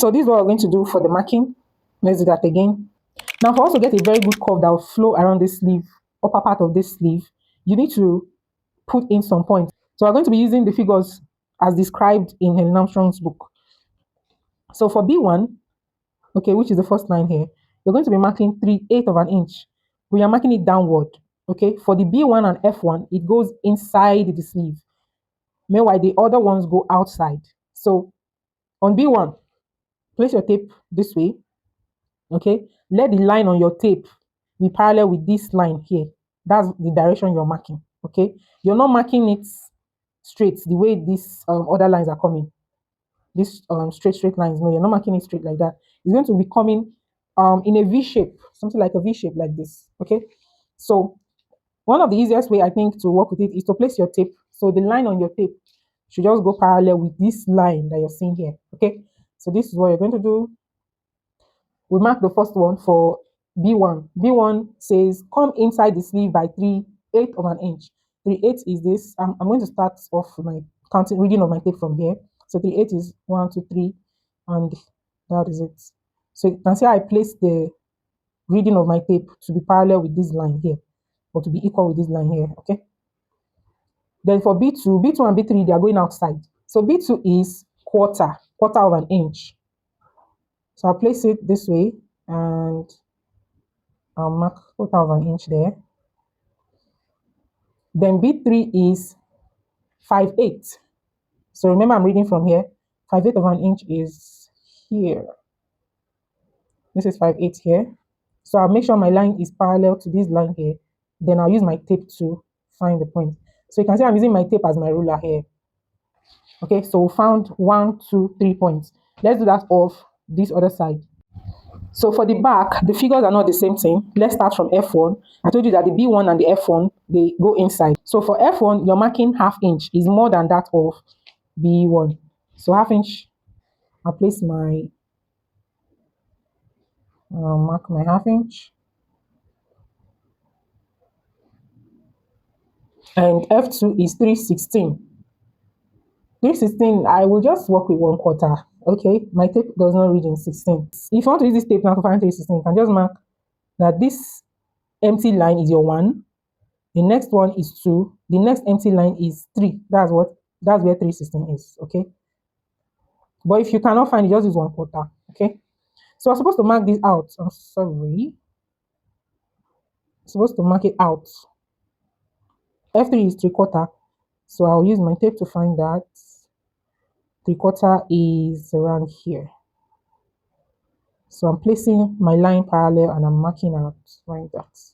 So this is what we're going to do for the marking. Let's do that again. Now, for us to get a very good curve that will flow around this sleeve, upper part of this sleeve, you need to put in some points. So we're going to be using the figures as described in Helen Armstrong's book. So for B1, okay, which is the first line here, you're going to be marking 3/8 of an inch. We are marking it downward. Okay, for the B1 and F1, it goes inside the sleeve. Meanwhile, the other ones go outside. So on B1, place your tape this way. Okay, let the line on your tape be parallel with this line here. That's the direction you're marking. Okay, you're not marking it straight the way these other lines are coming. These straight lines. No, you're not marking it straight like that. It's going to be coming in a V shape, something like a V shape like this. Okay, so one of the easiest way I think to work with it is to place your tape. So the line on your tape should just go parallel with this line that you're seeing here. Okay, so this is what you're going to do. We mark the first one for B1. B1 says come inside the sleeve by 3/8 of an inch. 3/8 is this. I'm going to start off my counting reading of my tape from here. So 3/8 is 1, 2, 3, and that is it. So you can see I place the reading of my tape to be parallel with this line here, or to be equal with this line here. Okay. Then for B2, B2 and B3, they are going outside. So B2 is quarter of an inch. So I'll place it this way and I'll mark quarter of an inch there. Then B3 is 5/8. So remember I'm reading from here. 5/8 of an inch is here. This is 5/8 here. So I'll make sure my line is parallel to this line here. Then I'll use my tape to find the point. So you can see I'm using my tape as my ruler here. Okay, so we found 1, 2, 3 points. Let's do that off this other side. So for the back, the figures are not the same thing. Let's start from F1. I told you that the B1 and the F1, they go inside. So for F1, you're marking ½ inch is more than that of B1. So ½ inch, I'll place my, mark my ½ inch. And F2 is 3/16. 3/16, I will just work with 1/4. Okay, my tape does not read in 16. If you want to use this tape now to find 3/16, you can just mark that this empty line is your 1. The next one is 2. The next empty line is 3. That's where 3/16 is. Okay. But if you cannot find it, just use 1/4. Okay. So I'm supposed to mark this out. I'm sorry. I'm supposed to mark it out. F3 is 3/4. So I'll use my tape to find that. 3/4 is around here. So I'm placing my line parallel and I'm marking out like that.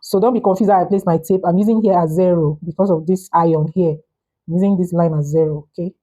So don't be confused how I place my tape. I'm using here as 0 because of this iron here. I'm using this line as 0, okay?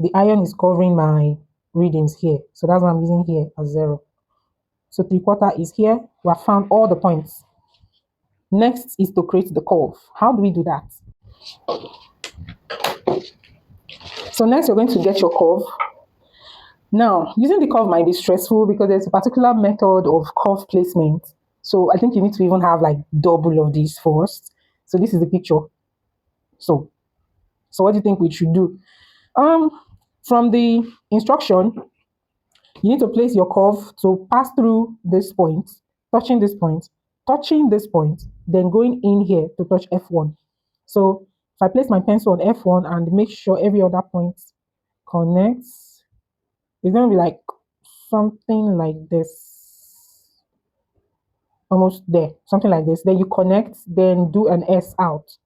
The iron is covering my readings here. So that's why I'm using here as 0. So 3/4 is here. We have found all the points. Next is to create the curve. How do we do that? So next you're going to get your curve. Now, using the curve might be stressful because there's a particular method of curve placement. So I think you need to even have like double of these first. So this is the picture. So what do you think we should do? From the instruction, you need to place your curve to pass through this point, touching this point, then going in here to touch F1. So if I place my pencil on F1 and make sure every other point connects, it's going to be like something like this. Almost there, something like this. Then you connect, then do an S out.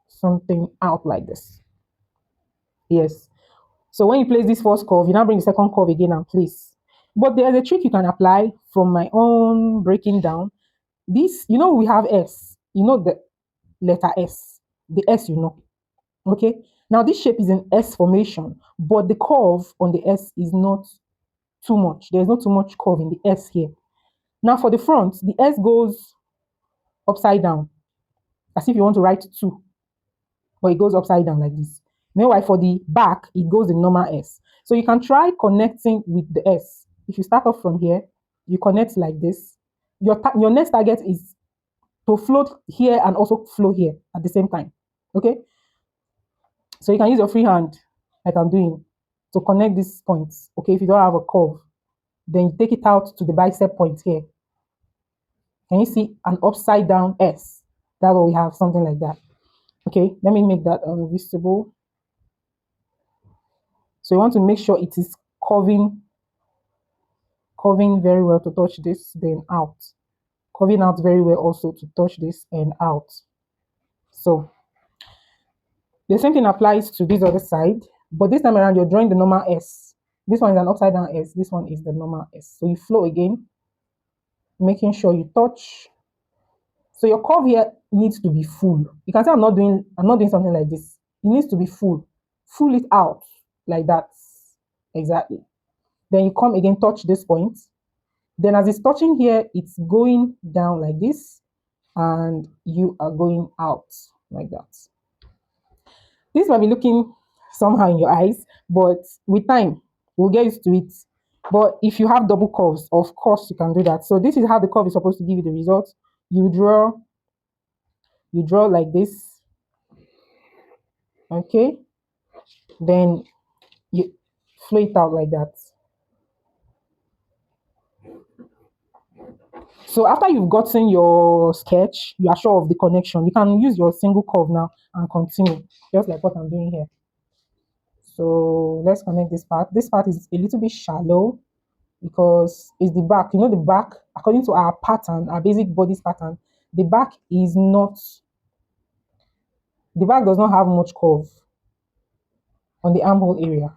Something out like this. Yes. So when you place this first curve, you now bring the second curve again and place. But there's a trick you can apply from my own breaking down. This, we have S. The letter S. The S, Okay. Now this shape is an S formation, but the curve on the S is not too much. There's not too much curve in the S here. Now for the front, the S goes upside down, as if you want to write 2, but it goes upside down like this. Meanwhile, for the back, it goes in normal S. So you can try connecting with the S. If you start off from here, you connect like this. Your next target is to float here and also flow here at the same time. Okay? So you can use your free hand like I'm doing, to connect these points. Okay, if you don't have a curve, then you take it out to the bicep point here. Can you see an upside down S? That's what we have, something like that. Okay, let me make that visible. So you want to make sure it is curving very well to touch this, then out. Curving out very well also to touch this and out. So the same thing applies to this other side, but this time around you're drawing the normal S. This one is an upside down S, this one is the normal S. So you flow again, making sure you touch. So your curve here needs to be full. You can say I'm not doing something like this. It needs to be full. Full it out like that. Exactly. Then you come again, touch this point. Then as it's touching here, it's going down like this, and you are going out like that. This might be looking somehow in your eyes, but with time, we'll get used to it. But if you have double curves, of course you can do that. So this is how the curve is supposed to give you the result. You draw like this, okay? Then you flow it out like that. So after you've gotten your sketch, you are sure of the connection. You can use your single curve now and continue, just like what I'm doing here. So let's connect this part. This part is a little bit shallow because it's the back. You know, the back, according to our pattern, our basic bodice pattern, the back is not, the back does not have much curve on the armhole area.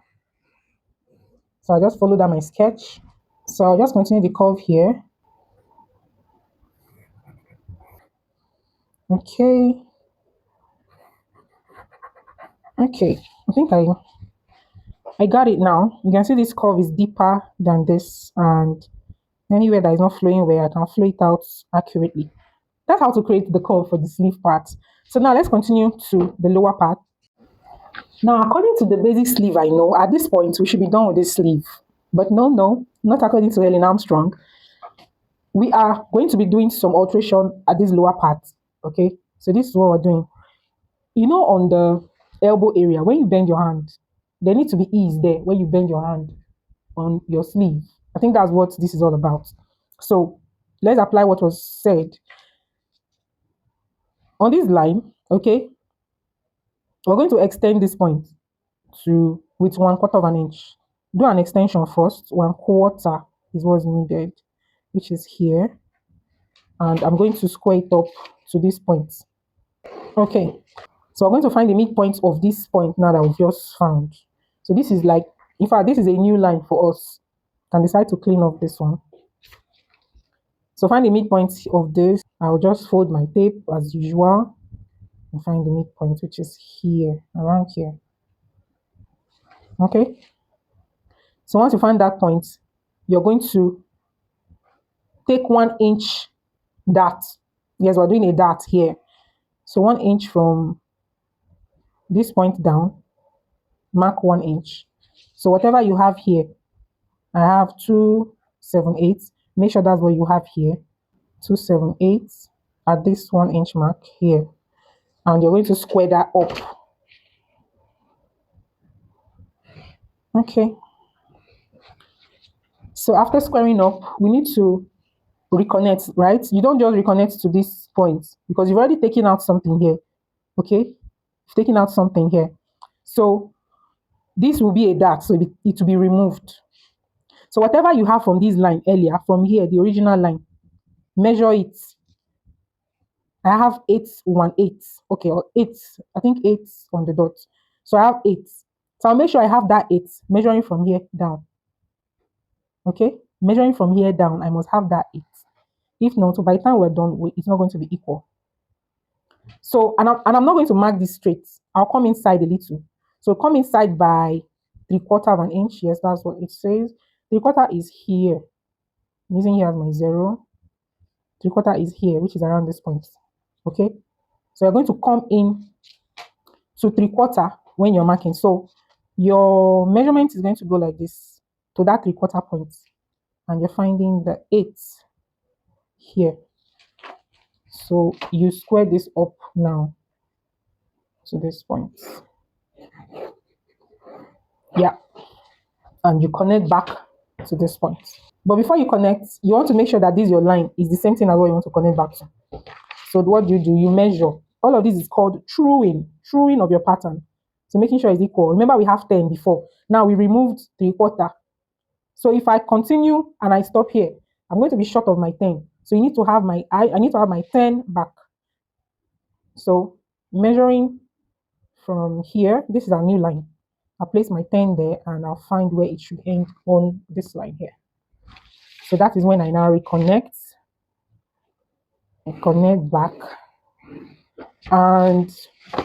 So I just follow that my sketch. So I'll just continue the curve here. Okay. Okay. I think I got it now. You can see this curve is deeper than this, and anywhere that is not flowing where I can flow it out accurately. That's how to create the curve for the sleeve part. So now let's continue to the lower part. Now, according to the basic sleeve I know, at this point we should be done with this sleeve. But no, not according to Helen Armstrong. We are going to be doing some alteration at this lower part. Okay, so this is what we're doing. You know, on the elbow area, when you bend your hand, there needs to be ease there when you bend your hand on your sleeve. I think that's what this is all about. So let's apply what was said on this line. Okay, we're going to extend this point to with 1/4 of an inch. Do an extension first. 1/4 is what's needed, which is here, and I'm going to square it up to this point. Okay, so we're going to find the midpoint of this point now that we've just found. So this is like, in fact, this is a new line for us. Can decide to clean up this one. So find the midpoint of this. I'll just fold my tape as usual and find the midpoint, which is here, around here. Okay. So once you find that point, you're going to take 1 inch dart. Yes, we're doing a dart here. So 1 inch from this point down, mark 1 inch. So whatever you have here, I have 278. Make sure that's what you have here. 278 at this 1 inch mark here. And you're going to square that up. Okay. So after squaring up, we need to reconnect, right? You don't just reconnect to this point because you've already taken out something here. Okay, you've taken out something here. So this will be a dart, so it will be removed. So whatever you have from this line earlier, from here, the original line, measure it. I have 818. Okay, or 8, I think 8 on the dot. So I have 8. So I'll make sure I have that 8 measuring from here down. Okay, measuring from here down, I must have that 8. If not, so by the time we're done, it's not going to be equal. So, and I'm not going to mark this straight. I'll come inside a little. So come inside by 3/4 of an inch. Yes, that's what it says. 3/4 is here. I'm using here as my 0. 3/4 is here, which is around this point. Okay. So you're going to come in to 3/4 when you're marking. So your measurement is going to go like this to that 3/4 point, and you're finding the 8 here. So you square this up now to this point. Yeah, and you connect back to this point. But before you connect, you want to make sure that this your line is the same thing as what you want to connect back to. So what do? You measure. All of this is called truing of your pattern. So making sure it's equal. Remember we have 10 before. Now we removed 3/4. So if I continue and I stop here, I'm going to be short of my 10. So you need to have I need to have my 10 back. So measuring from here, this is a new line. I'll place my 10 there and I'll find where it should end on this line here. So that is when I now reconnect. I connect back and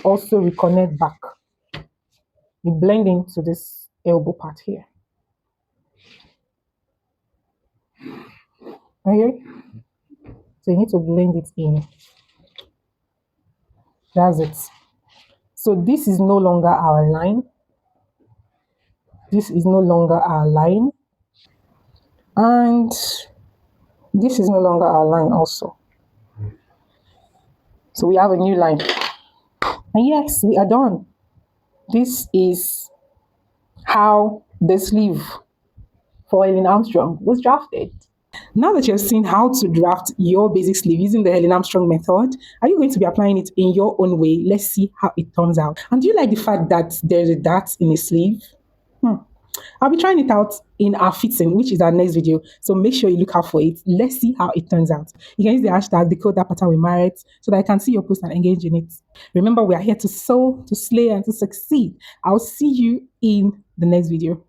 also reconnect back. We blend into this elbow part here. Okay, so you need to blend it in. That's it. So this is no longer our line. This is no longer our line. And this is no longer our line also. So we have a new line. And yes, we are done. This is how the sleeve for Helen Armstrong was drafted. Now that you've seen how to draft your basic sleeve using the Helen Armstrong method, are you going to be applying it in your own way? Let's see how it turns out. And do you like the fact that there's a dart in a sleeve? I'll be trying it out in our fitting, which is our next video. So make sure you look out for it. Let's see how it turns out. You can use the hashtag Decode that pattern with Marriott so that I can see your post and engage in it. Remember, we are here to sew, to slay, and to succeed. I'll see you in the next video.